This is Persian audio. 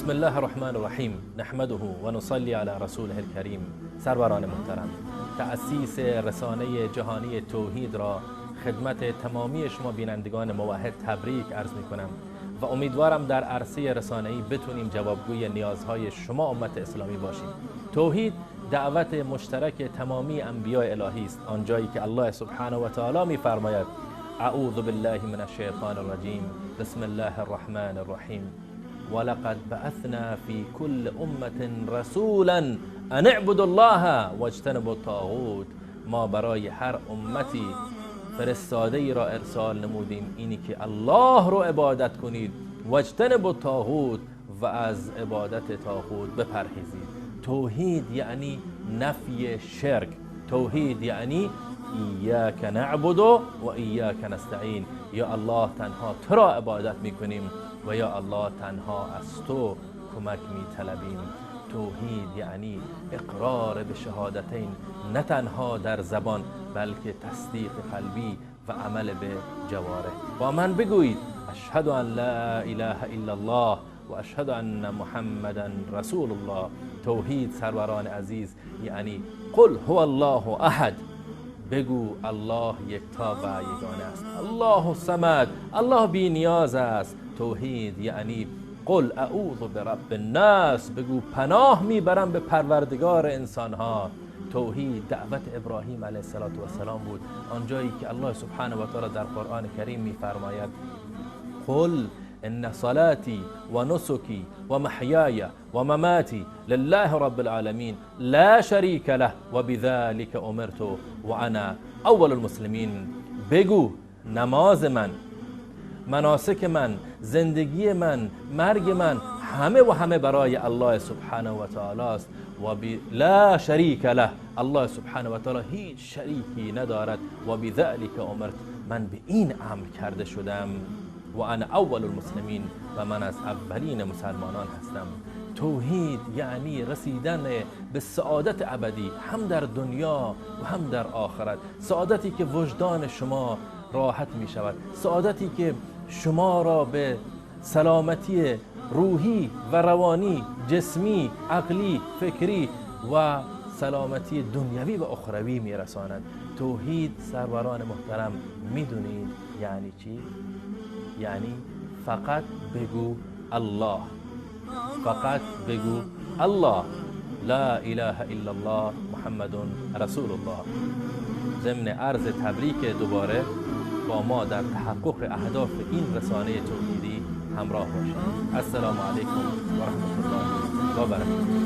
بسم الله الرحمن الرحیم نحمده و نصلی علی رسوله الکریم. سروران محترم، تأسیس رسانه جهانی توحید را خدمت تمامی شما بینندگان موحد تبریک عرض می کنم و امیدوارم در عرصه رسانه‌ای بتونیم جوابگوی نیازهای شما امت اسلامی باشیم. توحید دعوت مشترک تمامی انبیاء الهی است، آنجایی که الله سبحانه و تعالی می فرماید اعوذ بالله من الشیطان الرجیم بسم الله الرحمن الرحیم ولقد بعثنا في كل امة رسولا ان اعبدوا الله واجتنبوا الطاغوت. ما برای هر امتی فرستاده ای را ارسال نمودیم، اینی که الله رو عبادت کنید، واجتنبوا الطاغوت و از عبادت طاغوت بپرهیزید. توحید یعنی نفی شرک، توحید یعنی ایاک نعبد و ایاک نستعین، یا الله تنها تو را عبادت میکنیم و یا الله تنها از تو کمک میطلبیم. توحید یعنی اقرار به شهادتین، نه تنها در زبان بلکه تصدیق قلبی و عمل به جوارح. با من بگویید اشهد ان لا اله الا الله و اشهد ان محمدا رسول الله. توحید سروران عزیز یعنی قل هو الله احد، بگو الله یکتا و یگانه است، الله الصمد، الله بی نیاز است. توحید یعنی قل اعوذ برب الناس، بگو پناه میبرم به پروردگار انسانها. توحید دعوت ابراهیم علیه السلام بود، آنجایی که الله سبحانه و تعالی در قرآن کریم میفرماید قل ان صلاتي ونسكي ومحياي ومماتي لله رب العالمين لا شريك له وبذلك امرت وانا اول المسلمین. بگو نماز من، مناسک من، زندگی من، مرگ من، همه برای الله سبحانه و تعالی است و لا شریک له، الله سبحانه و تعالی هیچ شریکی ندارد. و بذلك امرت، من به این امر کرده شدم. و انا اول المسلمین، و من از اولین مسلمانان هستم. توحید یعنی رسیدن به سعادت ابدی، هم در دنیا و هم در آخرت. سعادتی که وجدان شما راحت می شود، سعادتی که شما را به سلامتی روحی و روانی، جسمی، عقلی، فکری و سلامتی دنیوی و اخروی می رساند. توحید سروران محترم میدونید یعنی چی؟ یعنی فقط بگو الله، فقط بگو الله، لا اله الا الله محمد رسول الله. ضمن عرض تبریک دوباره با ما در تحقق اهداف این رسانه توحیدی همراه باشید. السلام علیکم و رحمت الله و برکاته.